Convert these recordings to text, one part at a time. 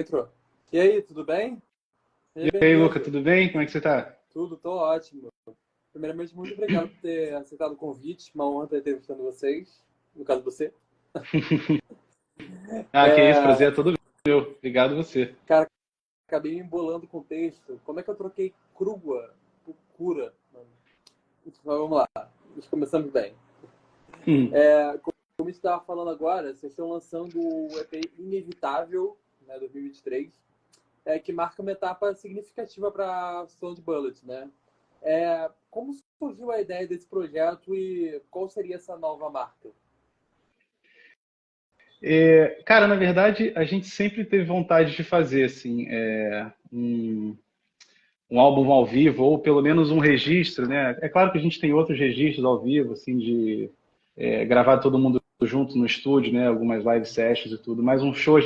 Entrou. E aí, tudo bem? E Seja aí, Luca, bem-vindo. tudo bem? Como é que você tá? Tudo, tô ótimo. Primeiramente, muito obrigado por ter aceitado o convite. Uma honra estar entrevistando vocês, no caso você. Ah, que isso, É, prazer é todo meu. Obrigado você. cara, acabei me embolando com o texto. Como é que eu troquei crua por cura? Mas vamos lá, começamos bem. Hum. Como a gente estava falando agora, vocês estão lançando o EP Inevitável, né, 2023, que marca uma etapa significativa para a Sound Bullet, né? Como surgiu a ideia desse projeto e qual seria essa nova marca? Cara, na verdade, a gente sempre teve vontade de fazer assim, um álbum ao vivo, ou pelo menos um registro, né? É claro que a gente tem outros registros ao vivo, assim, de gravar todo mundo junto no estúdio, né? Algumas live sessions e tudo, mas um show.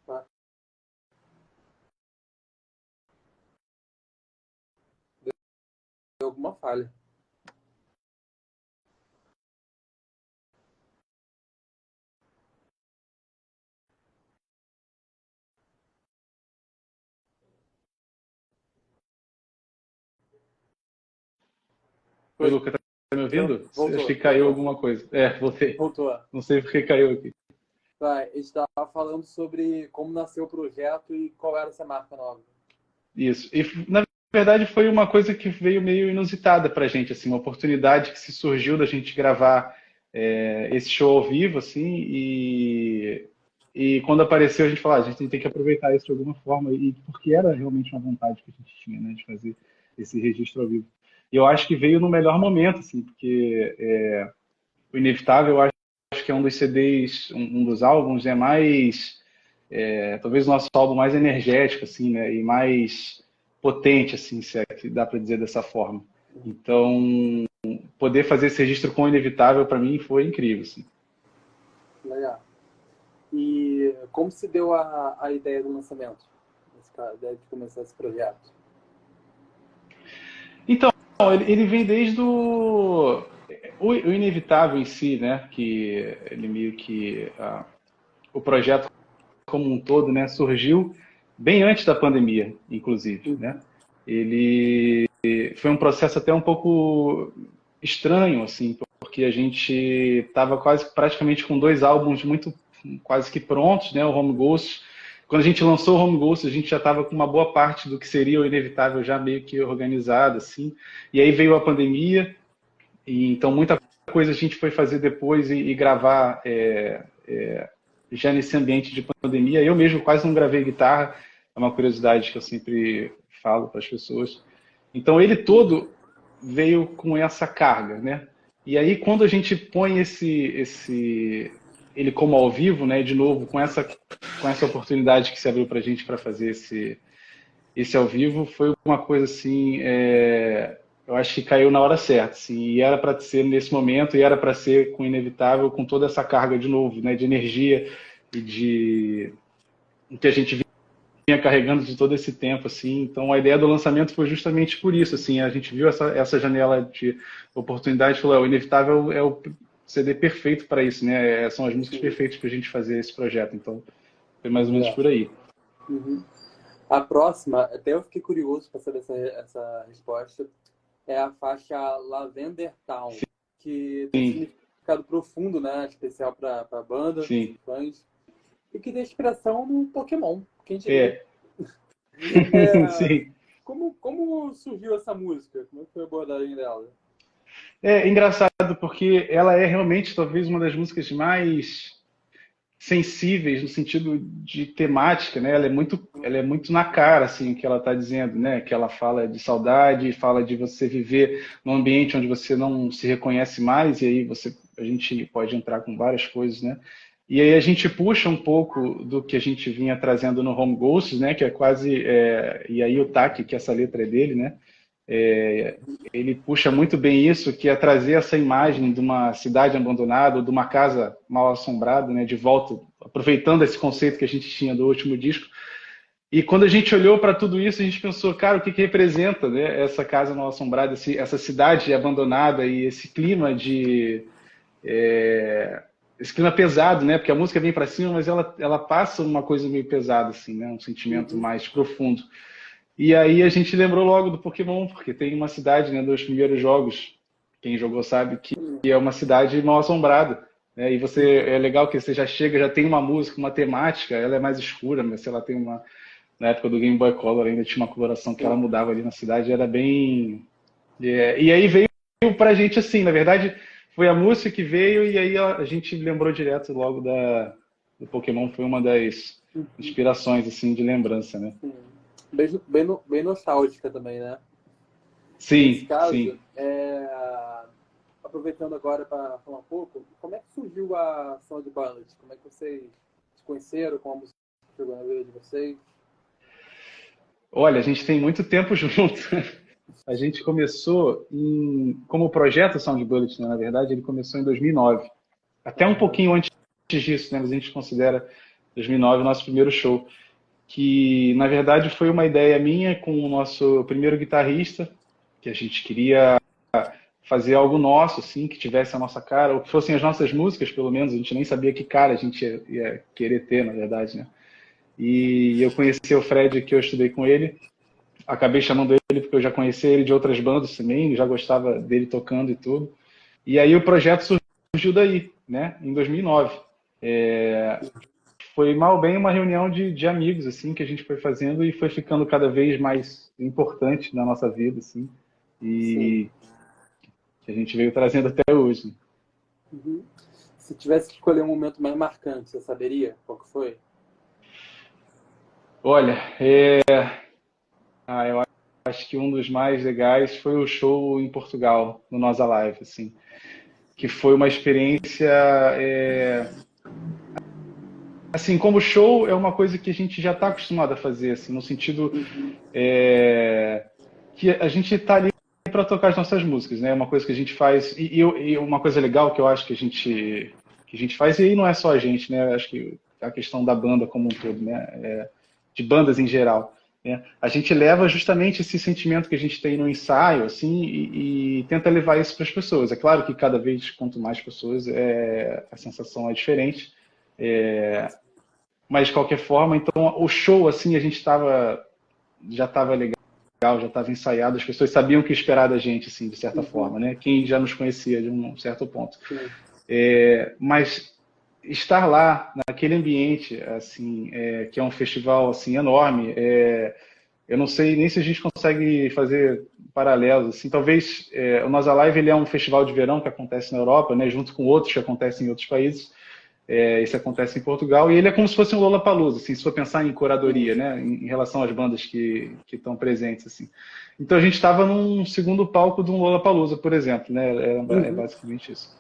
Tá? Deu alguma falha. Oi, Pois, Luca, tá me ouvindo? Acho que voltou, caiu voltou, alguma coisa. Voltei. voltou. Não sei porque caiu aqui. Vai, a gente estava falando sobre como nasceu o projeto e qual era essa marca nova. Isso. E na verdade foi uma coisa que veio meio inusitada pra gente, assim, uma oportunidade que se surgiu da gente gravar esse show ao vivo, assim, e quando apareceu a gente falou, a gente tem que aproveitar isso de alguma forma, e porque era realmente uma vontade que a gente tinha, né, de fazer esse registro ao vivo. E eu acho que veio no melhor momento, assim, porque o Inevitável, eu acho que é um dos CDs, um dos álbuns, é mais talvez o nosso álbum mais energético, assim, né, e mais potente, assim, se é que dá para dizer dessa forma. Então, poder fazer esse registro com o Inevitável, para mim, foi incrível, assim. Legal. E como se deu a ideia do lançamento? A ideia de começar esse projeto? Então, ele vem desde o Inevitável em si, né, que ele meio que o projeto como um todo, né, surgiu bem antes da pandemia, inclusive, né? Uhum. Ele foi um processo até um pouco estranho, assim, porque a gente estava quase praticamente com dois álbuns muito quase que prontos, né? O Home Ghost. Quando a gente lançou o Home Ghost, a gente já estava com uma boa parte do que seria o Inevitável já meio que organizado, assim. E aí veio a pandemia, e então muita coisa a gente foi fazer depois e gravar já nesse ambiente de pandemia. Eu mesmo quase não gravei guitarra, é uma curiosidade que eu sempre falo para as pessoas. Então ele todo veio com essa carga, né? E aí quando a gente põe ele como ao vivo, né, de novo com essa oportunidade que se abriu para a gente para fazer esse ao vivo, foi uma coisa assim, eu acho que caiu na hora certa, assim, e era para ser nesse momento, e era para ser com Inevitável, com toda essa carga de novo, né, de energia e de que a gente vinha carregando de todo esse tempo, assim. Então a ideia do lançamento foi justamente por isso, assim, a gente viu essa janela de oportunidade e falou, o Inevitável é o CD perfeito para isso, né? São as músicas Sim. perfeitas para a gente fazer esse projeto. Então foi mais ou menos Legal. por aí. Uhum. A próxima, até eu fiquei curioso para saber essa resposta, é a faixa Lavender Town, que tem um Sim, significado profundo, né? Especial para a banda, sim. fãs, e que tem inspiração no Pokémon, quem diria. É, É, sim. como surgiu essa música? Como é que foi a abordagem dela? É engraçado porque ela é realmente talvez uma das músicas mais sensíveis no sentido de temática, né? Ela é muito na cara assim o que ela está dizendo, né? Que ela fala de saudade, fala de você viver num ambiente onde você não se reconhece mais e aí a gente pode entrar com várias coisas, né? E aí a gente puxa um pouco do que a gente vinha trazendo no Home Ghosts, né? Que é quase e aí o Taki, que essa letra é dele, né? Ele puxa muito bem isso, que é trazer essa imagem de uma cidade abandonada, de uma casa mal assombrada, né, de volta, aproveitando esse conceito que a gente tinha do último disco, E quando a gente olhou para tudo isso, a gente pensou, cara, o que que representa, né, essa casa mal assombrada, essa cidade abandonada e esse clima de esse clima pesado, né? Porque a música vem para cima, mas ela passa uma coisa meio pesada, assim, né? Um sentimento Uhum. mais profundo. E aí a gente lembrou logo do Pokémon, porque tem uma cidade, né, dos primeiros jogos, quem jogou sabe que é uma cidade mal assombrada, né? E você é legal que você já chega, já tem uma música, uma temática, ela é mais escura, mas se ela tem uma na época do Game Boy Color ainda tinha uma coloração que ela mudava ali na cidade, era bem e aí veio pra gente assim, na verdade, foi a música que veio e aí a gente lembrou direto logo do Pokémon, foi uma das Uhum. inspirações assim de lembrança, né? Sim. Bem nostálgica também, né? Nesse Sim, caso, sim. aproveitando agora para falar um pouco, como é que surgiu a Sound Ballad? Como é que vocês se conheceram? Como a música chegou na vida de vocês? Olha, a gente tem muito tempo junto. A gente começou como projeto Sound Bullet, né? Na verdade, ele começou em 2009. Até um Aham. pouquinho antes disso, né? Mas a gente considera 2009 o nosso primeiro show. Que, na verdade, foi uma ideia minha com o nosso primeiro guitarrista, que a gente queria fazer algo nosso, assim, que tivesse a nossa cara, ou que fossem as nossas músicas, pelo menos. A gente nem sabia que cara a gente ia querer ter, na verdade, né? E eu conheci o Fred, que eu estudei com ele, acabei chamando ele porque eu já conhecia ele de outras bandas também, já gostava dele tocando e tudo. E aí o projeto surgiu daí, né, em 2009. Foi mal bem uma reunião de amigos assim que a gente foi fazendo e foi ficando cada vez mais importante na nossa vida, assim, Sim. e que a gente veio trazendo até hoje. Uhum. Se tivesse que escolher um momento mais marcante, você saberia qual que foi? Olha, eu acho que um dos mais legais foi o show em Portugal, no Nós Alive, assim, que foi uma experiência assim, como show é uma coisa que a gente já está acostumado a fazer, assim, no sentido Uhum. que a gente está ali para tocar as nossas músicas, né? Uma coisa que a gente faz e uma coisa legal que eu acho que a gente faz e aí não é só a gente, né? Eu acho que a questão da banda como um todo, né? De bandas em geral, né? A gente leva justamente esse sentimento que a gente tem no ensaio, assim, e tenta levar isso para as pessoas. É claro que cada vez quanto mais pessoas, a sensação é diferente. Mas de qualquer forma, então o show assim a gente já estava legal, já estava ensaiado, as pessoas sabiam o que esperar da gente assim, de certa Uhum. forma, né? Quem já nos conhecia de um certo ponto. Sim. Mas estar lá naquele ambiente assim, que é um festival assim enorme, eu não sei nem se a gente consegue fazer paralelos assim, talvez o Nossa Live ele é um festival de verão que acontece na Europa, né, junto com outros que acontecem em outros países. Isso acontece em Portugal e ele é como se fosse um Lollapalooza, assim, se for pensar em curadoria, Sim. né, em relação às bandas que estão presentes, assim. Então a gente estava num segundo palco de um Lollapalooza, por exemplo, né, é Uhum. basicamente isso.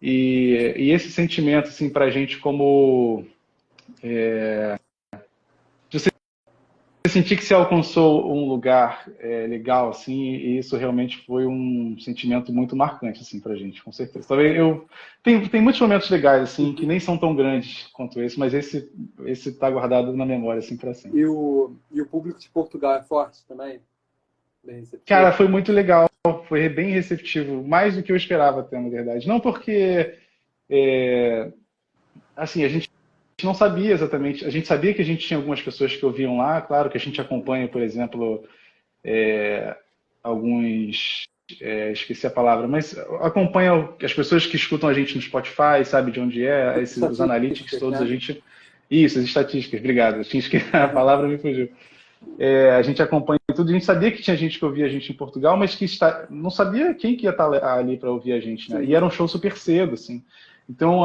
E esse sentimento, assim, para a gente como você sentir que você alcançou um lugar legal, assim, e isso realmente foi um sentimento muito marcante, assim, pra gente, com certeza. Talvez tem muitos momentos legais, assim, que Uhum. nem são tão grandes quanto esse, mas esse tá guardado na memória, assim, pra sempre. E o público de Portugal é forte também? Bem Cara, receptivo? foi muito legal, foi bem receptivo, mais do que eu esperava até, na verdade. Não porque, assim, a gente não sabia exatamente, a gente sabia que a gente tinha algumas pessoas que ouviam lá, claro que a gente acompanha, por exemplo, alguns. Esqueci a palavra, mas acompanha as pessoas que escutam a gente no Spotify, sabe de onde os analytics Estatísticas, todos, a né? gente. Isso, as estatísticas, obrigado. Eu tinha esquecido, a palavra me fugiu. A gente acompanha tudo, a gente sabia que tinha gente que ouvia a gente em Portugal, mas que não sabia quem que ia estar ali para ouvir a gente, né? E Sim. era um show super cedo, assim. Então,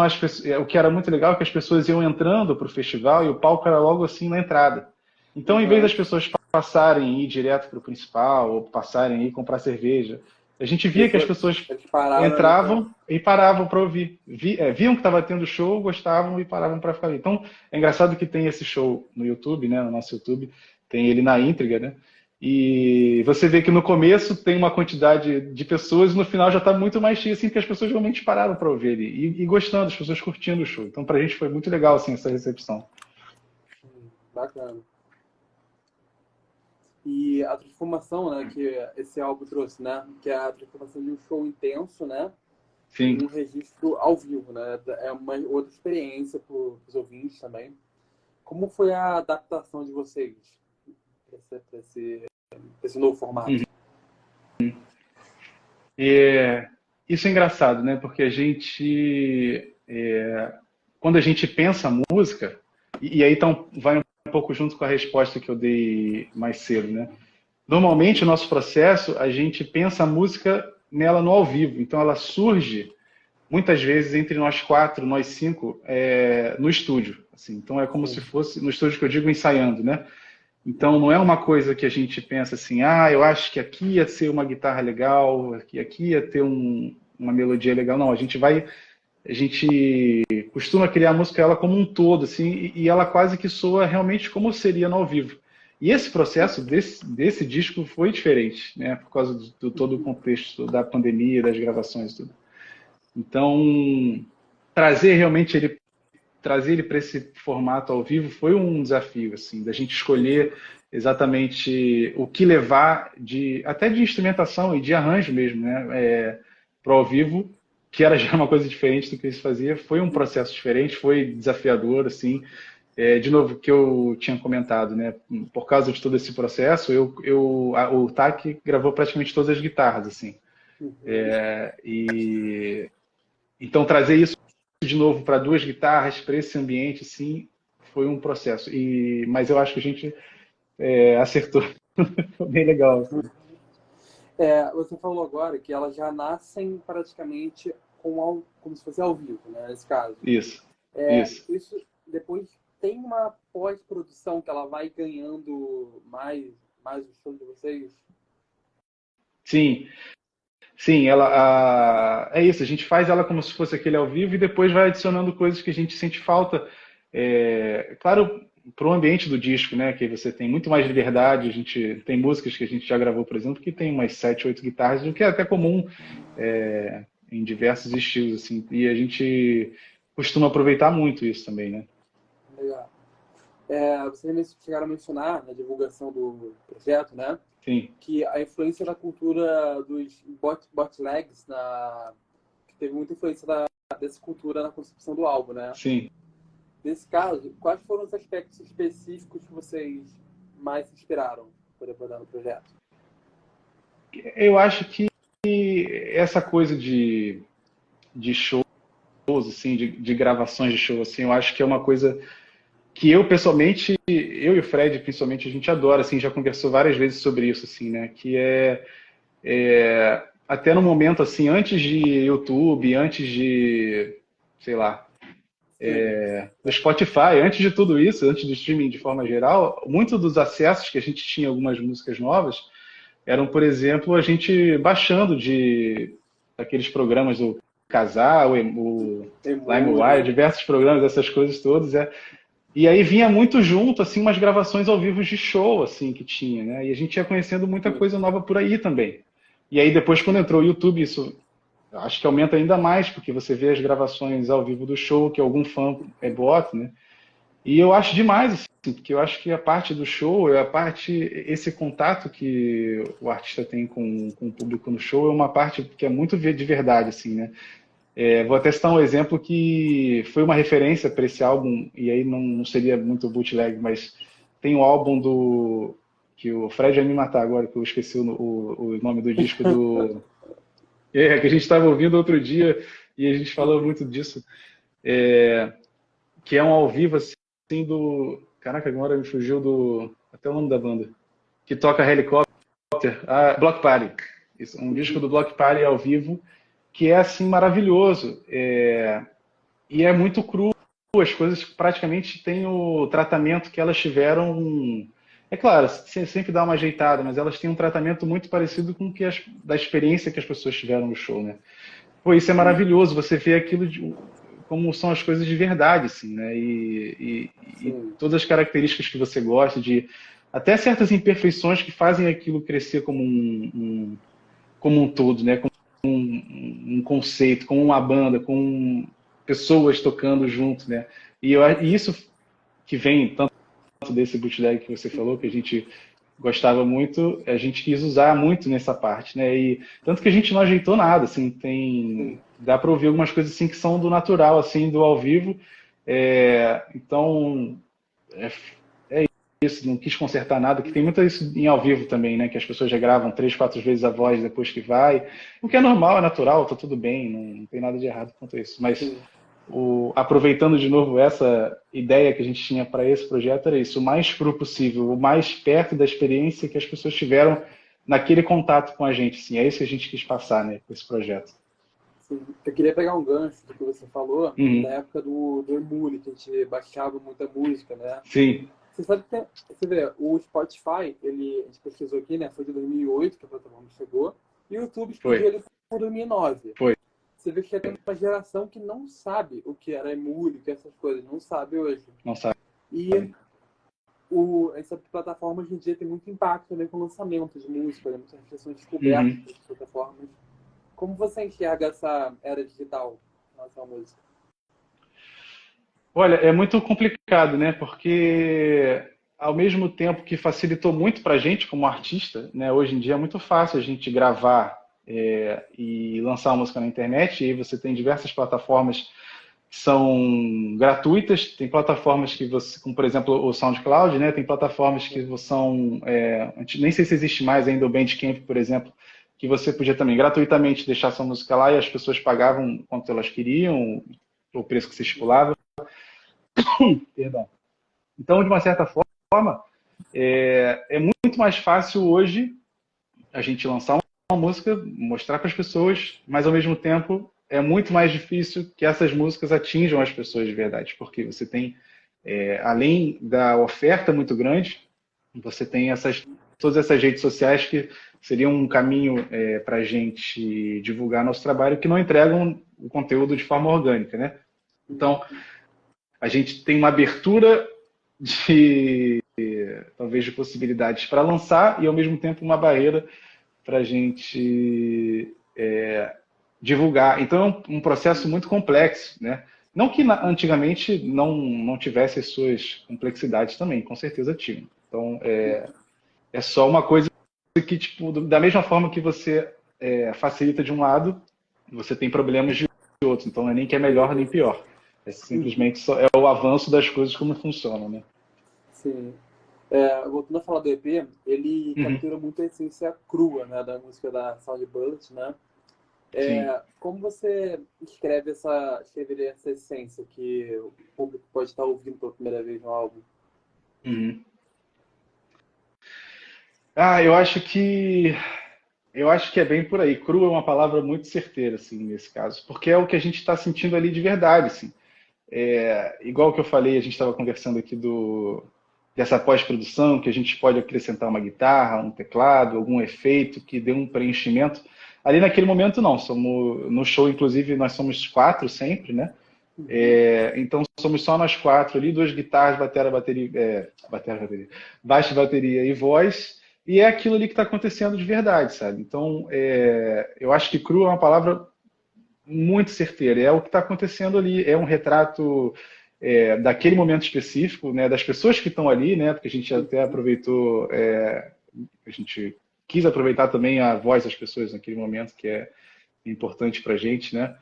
o que era muito legal é que as pessoas iam entrando para o festival e o palco era logo assim na entrada. Então, em vez Uhum. das pessoas passarem e ir direto para o principal, ou passarem e ir comprar cerveja, a gente via Eles, que as pessoas eles pararam ali pra. entravam e paravam para ouvir. Viam que estava tendo show, gostavam e paravam para ficar ali. Então, é engraçado que tem esse show no YouTube, né, no nosso YouTube, tem ele na íntegra, né? E você vê que no começo tem uma quantidade de pessoas e no final já está muito mais cheio, assim, porque as pessoas realmente pararam para ouvir ele e gostando, as pessoas curtindo o show. Então, para a gente foi muito legal, assim, essa recepção. Bacana. E a transformação, né, que esse álbum trouxe, né, que é a transformação de um show intenso, né, Sim. em um registro ao vivo, né, é uma outra experiência para os ouvintes também. Como foi a adaptação de vocês para esse novo formato? Uhum. Isso é engraçado, né? Porque a gente, quando a gente pensa música, e aí então vai um pouco junto com a resposta que eu dei mais cedo, né? Normalmente, o nosso processo, a gente pensa a música nela no ao vivo. Então, ela surge, muitas vezes, entre nós quatro, nós cinco, no estúdio. Assim. Então, é como Sim. se fosse, no estúdio que eu digo, ensaiando, né? Então, não é uma coisa que a gente pensa assim, eu acho que aqui ia ser uma guitarra legal, que aqui ia ter uma melodia legal. Não, a gente costuma criar a música ela como um todo, assim, e ela quase que soa realmente como seria no ao vivo. E esse processo desse disco foi diferente, né, por causa do todo o contexto da pandemia, das gravações e tudo. Então, trazer ele para esse formato ao vivo foi um desafio, assim, da gente escolher exatamente o que levar até de instrumentação e de arranjo mesmo, né, para o ao vivo, que era já uma coisa diferente do que se fazia. Foi um processo diferente, foi desafiador, assim. De novo, que eu tinha comentado, né, por causa de todo esse processo, o TAC gravou praticamente todas as guitarras, assim. Então, trazer isso de novo para duas guitarras, para esse ambiente, assim, foi um processo. Mas eu acho que a gente acertou. Foi bem legal. Assim. Você falou agora que elas já nascem praticamente como se fosse ao vivo, né, nesse caso. Isso. Isso depois tem uma pós-produção que ela vai ganhando mais o som de vocês? Sim. Sim, é isso, a gente faz ela como se fosse aquele ao vivo e depois vai adicionando coisas que a gente sente falta. Claro, para o ambiente do disco, né, que você tem muito mais liberdade, a gente tem músicas que a gente já gravou, por exemplo, que tem umas 7, 8 guitarras, o que é até comum em diversos estilos, assim, e a gente costuma aproveitar muito isso também, né? Legal. Vocês chegaram a mencionar na divulgação do projeto, né? Sim. Que a influência da cultura dos bootlegs, que teve muita influência dessa cultura na concepção do álbum, né? Sim. Nesse caso, quais foram os aspectos específicos que vocês mais se inspiraram por abordar no projeto? Eu acho que essa coisa de shows, assim, de gravações de show, assim, eu acho que é uma coisa que eu pessoalmente, eu e o Fred principalmente, a gente adora, assim, já conversou várias vezes sobre isso, assim, né, que até no momento, assim, antes de YouTube, antes de, sei lá, do Spotify, antes de tudo isso, antes do streaming de forma geral, muitos dos acessos que a gente tinha a algumas músicas novas eram, por exemplo, a gente baixando daqueles programas do Kazaa, o LimeWire, diversos programas, essas coisas todas, E aí vinha muito junto, assim, umas gravações ao vivo de show, assim, que tinha, né? E a gente ia conhecendo muita coisa nova por aí também. E aí depois, quando entrou o YouTube, isso acho que aumenta ainda mais, porque você vê as gravações ao vivo do show, que algum fã bota, né? E eu acho demais, assim, porque eu acho que a parte do show, esse contato que o artista tem com o público no show é uma parte que é muito de verdade, assim, né? Vou até citar um exemplo que foi uma referência para esse álbum, e aí não seria muito bootleg, mas tem um álbum que o Fred vai me matar agora, que eu esqueci o nome do disco que a gente estava ouvindo outro dia, e a gente falou muito disso, que é um ao vivo, assim, Caraca, agora me fugiu até o nome da banda. Que toca Helicopter. Block Party. Isso, um disco do Block Party ao vivo, que é, assim, maravilhoso. E é muito cru. As coisas praticamente têm o tratamento que elas tiveram... É claro, sempre dá uma ajeitada, mas elas têm um tratamento muito parecido com da experiência que as pessoas tiveram no show, né? Pô, isso é maravilhoso. Você vê aquilo como são as coisas de verdade, assim, né? E todas as características que você gosta, até certas imperfeições que fazem aquilo crescer como como um todo, né? Como um conceito, como uma banda, com pessoas tocando junto, né? E isso que vem tanto desse bootleg que você falou, que a gente gostava muito, a gente quis usar muito nessa parte, né? E tanto que a gente não ajeitou nada, assim, dá para ouvir algumas coisas assim que são do natural, assim, do ao vivo. Então, é, é isso, não quis consertar nada, que tem muito isso em ao vivo também, né? Que as pessoas já gravam 3, 4 vezes a voz depois que vai, o que é normal, é natural, tá tudo bem, não tem nada de errado quanto a isso. Mas aproveitando de novo essa ideia que a gente tinha para esse projeto, era isso, o mais cru possível, o mais perto da experiência que as pessoas tiveram naquele contato com a gente. Assim, é isso que a gente quis passar, né, com esse projeto. Sim. Eu queria pegar um gancho do que você falou, da Uhum. época do Emule, que a gente baixava muita música, né? Sim. Você sabe que, você vê, o Spotify, a gente pesquisou aqui, né? Foi de 2008 que a plataforma chegou, e o YouTube explodiu Foi. ele por 2009. Foi. Você vê que já tem uma geração que não sabe o que era Emule, que essas coisas, não sabe hoje. Não sabe. E essa plataforma hoje em dia tem muito impacto também com o lançamento de música, né? Muitas pessoas descobertas das plataformas. Como você enxerga essa era digital em relação à música? Olha, é muito complicado, né? Porque ao mesmo tempo que facilitou muito para a gente como artista, né? Hoje em dia é muito fácil a gente gravar e lançar uma música na internet, e aí você tem diversas plataformas que são gratuitas, tem plataformas que você, como por exemplo o SoundCloud, né? Tem plataformas que são, nem sei se existe mais ainda o Bandcamp, por exemplo, que você podia também gratuitamente deixar sua música lá e as pessoas pagavam quanto elas queriam, o preço que se estipulava. Perdão. Então, de uma certa forma, é muito mais fácil hoje a gente lançar uma música, mostrar para as pessoas, mas ao mesmo tempo é muito mais difícil que essas músicas atinjam as pessoas de verdade, porque você tem, além da oferta muito grande, você tem todas essas redes sociais que seriam um caminho para a gente divulgar nosso trabalho, que não entregam o conteúdo de forma orgânica, né? Então, a gente tem uma abertura talvez de possibilidades para lançar e ao mesmo tempo uma barreira para a gente divulgar. Então é um processo muito complexo, né? Não que antigamente não tivesse as suas complexidades também, com certeza tinha. Então é só uma coisa que, tipo, da mesma forma que você facilita de um lado, você tem problemas de outro. Então não é nem que é melhor nem pior. É simplesmente só o avanço das coisas como funcionam, né? Sim. Voltando a falar do EP, ele captura muito a essência crua, né, da música da Sound Bullet, né? Como você escreveria essa essência que o público pode estar ouvindo pela primeira vez no álbum? Eu acho que é bem por aí. Cru é uma palavra muito certeira, assim, nesse caso, porque é o que a gente está sentindo ali de verdade, assim. Igual que eu falei, a gente estava conversando aqui dessa pós-produção, que a gente pode acrescentar uma guitarra, um teclado, algum efeito que dê um preenchimento. Ali naquele momento não, no show inclusive nós somos 4 sempre, né? Então somos só nós 4 ali, 2 guitarras, baixo, bateria e voz, e é aquilo ali que está acontecendo de verdade, sabe? Então eu acho que cru é uma palavra muito certeira, é o que está acontecendo ali, é um retrato daquele momento específico, né, das pessoas que estão ali, né, porque a gente até aproveitou, a gente quis aproveitar também a voz das pessoas naquele momento, que é importante para a gente, né?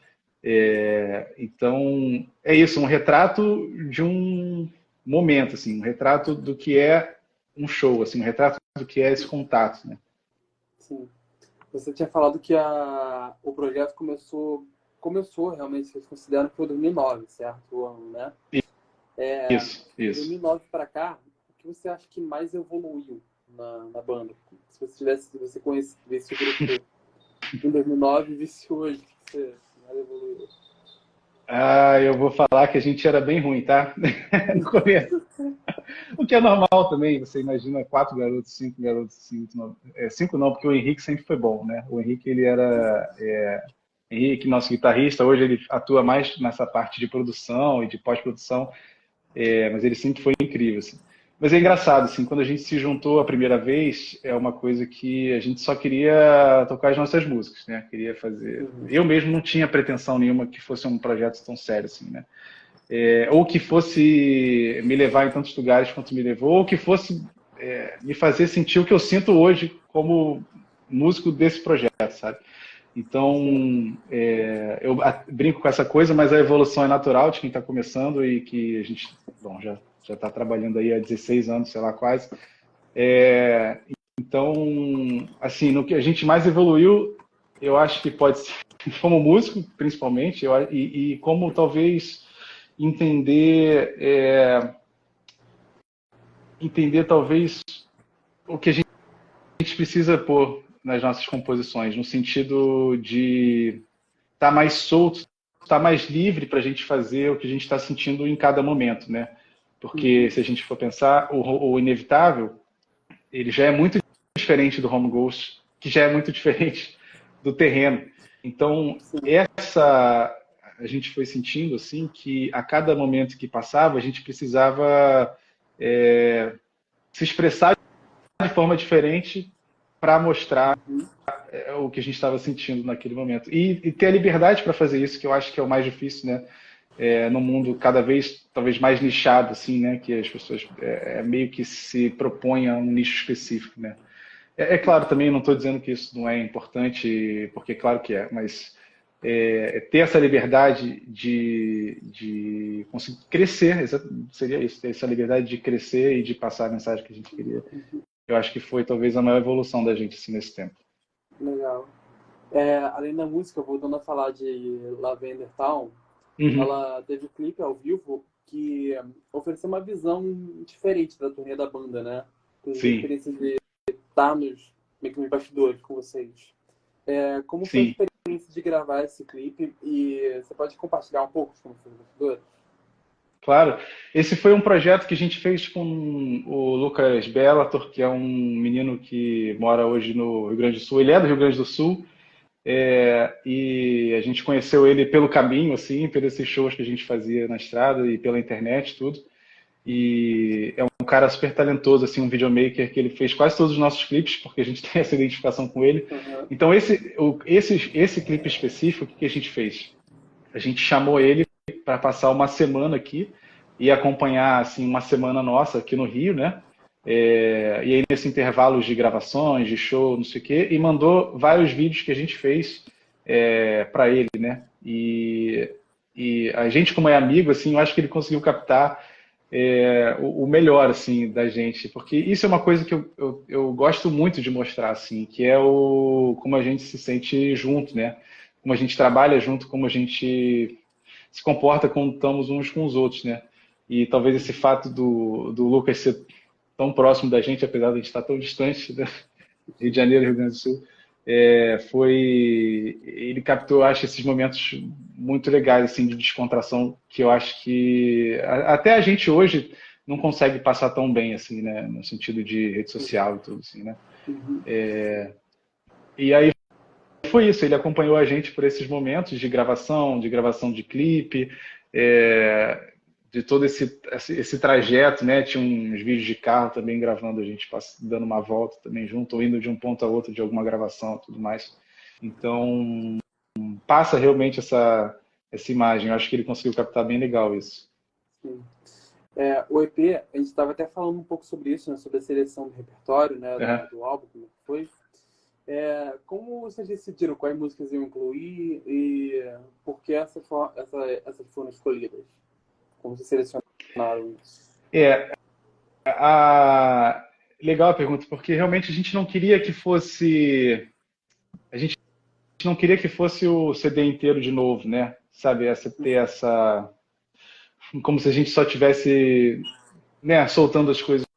Então, é isso, um retrato de um momento, assim, um retrato do que é um show, assim, um retrato do que é esse contato, né? Sim. Você tinha falado que o projeto começou realmente, vocês consideram que foi 2009, certo? O ano, né? Isso. 2009 para cá, o que você acha que mais evoluiu na banda? Se você visse o grupo em 2009 e visse hoje, o que você mais evoluiu? Eu vou falar que a gente era bem ruim, tá? No começo. O que é normal também, você imagina 4 garotos, 5 garotos, 5 não, porque o Henrique sempre foi bom, né? O Henrique, ele era... Henrique, nosso guitarrista, hoje ele atua mais nessa parte de produção e de pós-produção, mas ele sempre foi incrível, assim. Mas é engraçado, assim, quando a gente se juntou a primeira vez, é uma coisa que a gente só queria tocar as nossas músicas, né? Queria fazer... Eu mesmo não tinha pretensão nenhuma que fosse um projeto tão sério, assim, né? Ou que fosse me levar em tantos lugares quanto me levou, ou que fosse me fazer sentir o que eu sinto hoje como músico desse projeto, sabe? Então, eu brinco com essa coisa, mas a evolução é natural de quem está começando e que a gente, bom, já está trabalhando aí há 16 anos, sei lá, quase. Então, assim, no que a gente mais evoluiu, eu acho que pode ser como músico, principalmente, e como talvez entender talvez o que a gente precisa pôr nas nossas composições, no sentido de estar mais solto, estar mais livre para a gente fazer o que a gente está sentindo em cada momento, né? Porque se a gente for pensar, o Inevitável, ele já é muito diferente do Home Ghost, que já é muito diferente do Terreno. Então, a gente foi sentindo assim que a cada momento que passava, a gente precisava se expressar de forma diferente para mostrar o que a gente estava sentindo naquele momento. E ter a liberdade para fazer isso, que eu acho que é o mais difícil, né? No mundo cada vez, talvez, mais nichado, assim, né? Que as pessoas meio que se propõem a um nicho específico, né? Claro, também não estou dizendo que isso não é importante, porque claro que é, mas ter essa liberdade de conseguir crescer, seria isso, ter essa liberdade de crescer e de passar a mensagem que a gente queria. Eu acho que foi talvez a maior evolução da gente assim, nesse tempo. Legal. Além da música, voltando a falar de Lavender Town, ela teve um clipe ao vivo que ofereceu uma visão diferente da turnê da banda, né? Inclusive, a experiência de estar meio que nos bastidores com vocês. Como foi a experiência de gravar esse clipe? E você pode compartilhar um pouco como foi os bastidores? Claro. Esse foi um projeto que a gente fez com o Lucas Bellator, que é um menino que mora hoje no Rio Grande do Sul. Ele é do Rio Grande do Sul. E a gente conheceu ele pelo caminho, assim, pelos esses shows que a gente fazia na estrada e pela internet, tudo. E é um cara super talentoso, assim, um videomaker que ele fez quase todos os nossos clipes, porque a gente tem essa identificação com ele. Então, esse clipe específico, o que a gente fez? A gente chamou ele para passar uma semana aqui e acompanhar, assim, uma semana nossa aqui no Rio, né? E aí, nesse intervalo de gravações, de show, não sei o quê, e mandou vários vídeos que a gente fez para ele, né? E a gente, como é amigo, assim, eu acho que ele conseguiu captar o melhor, assim, da gente, porque isso é uma coisa que eu gosto muito de mostrar, assim, que é como a gente se sente junto, né? Como a gente trabalha junto, como a gente se comporta quando estamos uns com os outros, né? E talvez esse fato do Lucas ser tão próximo da gente, apesar de a gente estar tão distante, né? Rio de Janeiro, Rio Grande do Sul, ele captou, acho, esses momentos muito legais, assim, de descontração, que eu acho que até a gente hoje não consegue passar tão bem, assim, né? No sentido de rede social e tudo, assim, né? E aí foi isso, ele acompanhou a gente por esses momentos de gravação de clipe, de todo esse trajeto, né? Tinha uns vídeos de carro também gravando, a gente dando uma volta também junto, ou indo de um ponto a outro de alguma gravação e tudo mais. Então, passa realmente essa imagem. Eu acho que ele conseguiu captar bem legal isso. Sim. O EP, a gente estava até falando um pouco sobre isso, né? Sobre a seleção do repertório, né? Do álbum, como foi. Como vocês decidiram quais músicas iam incluir e por que essas foram escolhidas? Como vocês selecionaram isso? Legal a pergunta, porque realmente a gente não queria que fosse... A gente não queria que fosse o CD inteiro de novo, né? Sabe, ter essa... Como se a gente só tivesse, né, soltando as coisas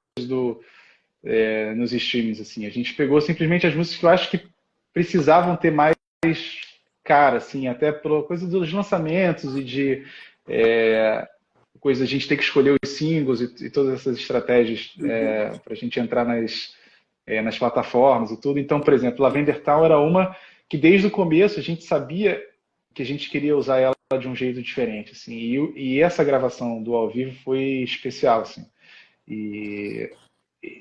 nos streams, assim. A gente pegou simplesmente as músicas que eu acho que precisavam ter mais cara, assim, até por coisa dos lançamentos e de coisa, a gente ter que escolher os singles e todas essas estratégias para a gente entrar nas plataformas e tudo. Então, por exemplo, Lavender Town era uma que desde o começo a gente sabia que a gente queria usar ela de um jeito diferente, assim. E essa gravação do ao vivo foi especial, assim.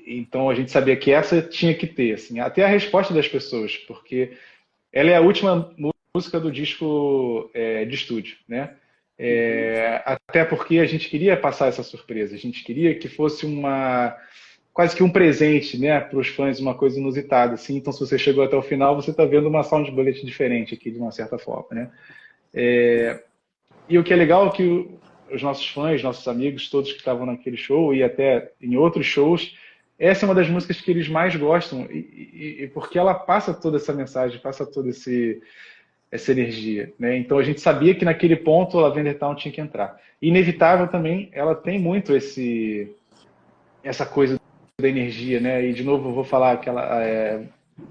Então a gente sabia que essa tinha que ter, assim, até a resposta das pessoas, porque ela é a última música do disco de estúdio, né? Até porque a gente queria passar essa surpresa, a gente queria que fosse quase que um presente, né, para os fãs, uma coisa inusitada, assim. Então, se você chegou até o final, você está vendo uma Sound Bullet diferente aqui, de uma certa forma, né? E o que é legal é que os nossos fãs, nossos amigos, todos que estavam naquele show e até em outros shows, essa é uma das músicas que eles mais gostam, e porque ela passa toda essa mensagem, passa toda essa energia, né? Então a gente sabia que naquele ponto a Lavender Town tinha que entrar. E Inevitável também, ela tem muito essa coisa da energia, né? E de novo eu vou falar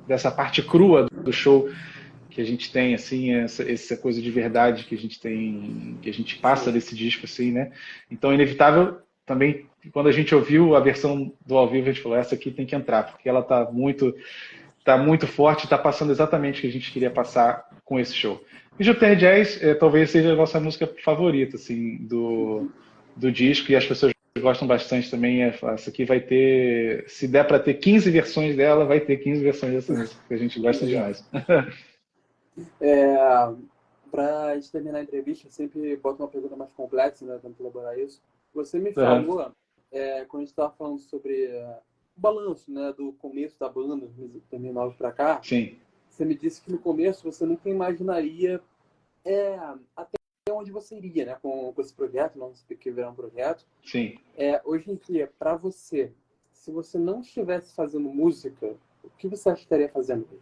dessa parte crua do show que a gente tem, assim, essa coisa de verdade que a gente tem, que a gente passa desse disco, assim, né? Então, Inevitável também, quando a gente ouviu a versão do ao vivo, a gente falou, essa aqui tem que entrar, porque ela tá muito forte, está passando exatamente o que a gente queria passar com esse show. E Jupiter Jazz talvez seja a nossa música favorita, assim, do disco, e as pessoas gostam bastante também. Essa aqui vai ter, se der para ter 15 versões dela, vai ter 15 versões dessa música, que a gente gosta demais. Para a gente terminar a entrevista, eu sempre boto uma pergunta mais complexa, né, tentando elaborar isso. Você me falou, quando a gente estava falando sobre o balanço, né, do começo da banda, de 2009 para cá. Sim. Você me disse que no começo você nunca imaginaria até onde você iria, né, com esse projeto, não sei que virar um projeto. Sim. Hoje em dia, para você, se você não estivesse fazendo música, o que você acha que estaria fazendo hoje?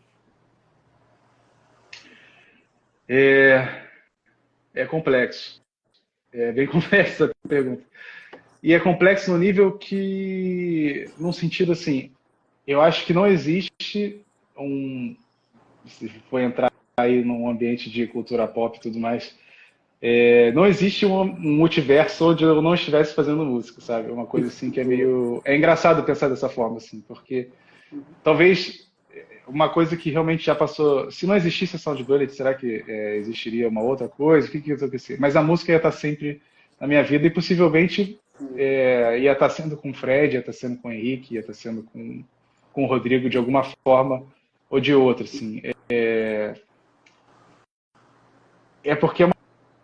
É complexo. É bem complexa a pergunta. E é complexo no nível que, num sentido assim, eu acho que não existe se for entrar aí num ambiente de cultura pop e tudo mais, não existe um multiverso onde eu não estivesse fazendo música, sabe? Uma coisa assim que é meio... É engraçado pensar dessa forma, assim, porque talvez uma coisa que realmente já passou... Se não existisse a Sound Bullet, será que existiria uma outra coisa? O que ia acontecer? Mas a música ia estar sempre na minha vida e possivelmente ia estar sendo com o Fred, ia estar sendo com o Henrique, ia estar sendo com o Rodrigo de alguma forma ou de outra, assim. Porque é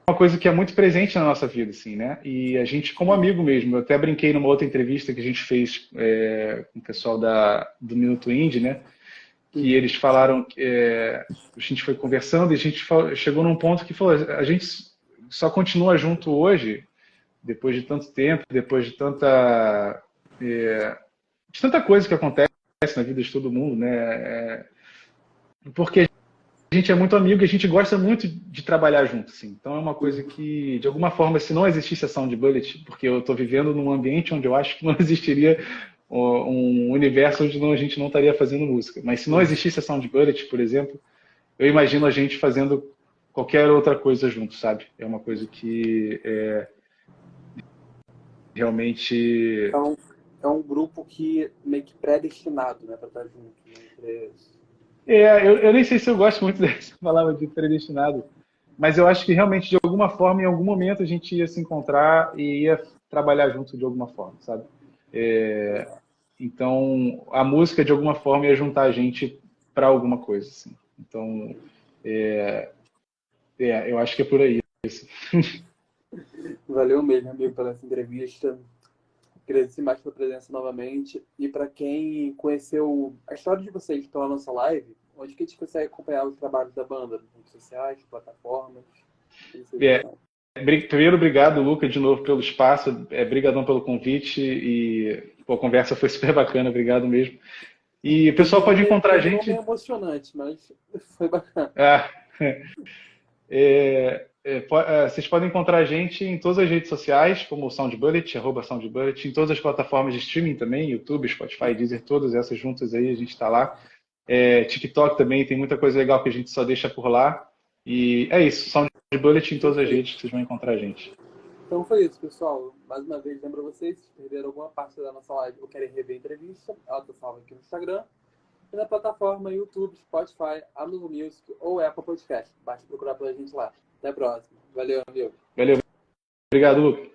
uma coisa que é muito presente na nossa vida, assim, né? E a gente, como amigo mesmo, eu até brinquei numa outra entrevista que a gente fez com o pessoal do Minuto Indie, né? Que eles falaram que a gente foi conversando e a gente chegou num ponto que falou, a gente só continua junto hoje, depois de tanto tempo, depois de tanta coisa que acontece na vida de todo mundo, né? Porque a gente é muito amigo e a gente gosta muito de trabalhar junto, assim. Então é uma coisa que, de alguma forma, se não existisse a Sound Bullet, porque eu estou vivendo num ambiente onde eu acho que não existiria um universo onde a gente não estaria fazendo música. Mas se não existisse a Sound Bullet, por exemplo, eu imagino a gente fazendo qualquer outra coisa junto, sabe? É uma coisa que realmente... É um grupo que meio que predestinado, né, para estar junto, né? Eu nem sei se eu gosto muito dessa palavra de predestinado, mas eu acho que realmente, de alguma forma, em algum momento, a gente ia se encontrar e ia trabalhar junto de alguma forma, sabe? Então, a música, de alguma forma, ia juntar a gente para alguma coisa, assim. Então, eu acho que é por aí. Assim. Valeu mesmo, amigo, pela essa entrevista. Agradecer mais pela presença novamente. E para quem conheceu a história de vocês pela nossa live, onde que a gente consegue acompanhar os trabalhos da banda? Redes sociais, plataformas? Primeiro, obrigado, Luca, de novo pelo espaço. Brigadão pelo convite e a conversa foi super bacana. Obrigado mesmo. E o pessoal pode encontrar a gente... Foi emocionante, mas foi bacana. Vocês podem encontrar a gente em todas as redes sociais, como Sound Bullet, @SoundBullet, em todas as plataformas de streaming também, YouTube, Spotify, Deezer, todas essas juntas aí, a gente está lá. TikTok também, tem muita coisa legal que a gente só deixa por lá. E é isso, Sound Bullet em todas as redes que vocês vão encontrar a gente. Então foi isso, pessoal. Mais uma vez, lembro vocês, se perderam alguma parte da nossa live ou querem rever a entrevista, ela está salva aqui no Instagram. E na plataforma YouTube, Spotify, Amazon Music ou Apple Podcast. Basta procurar pela gente lá. Até a próxima. Valeu, amigo. Valeu. Obrigado, Luca.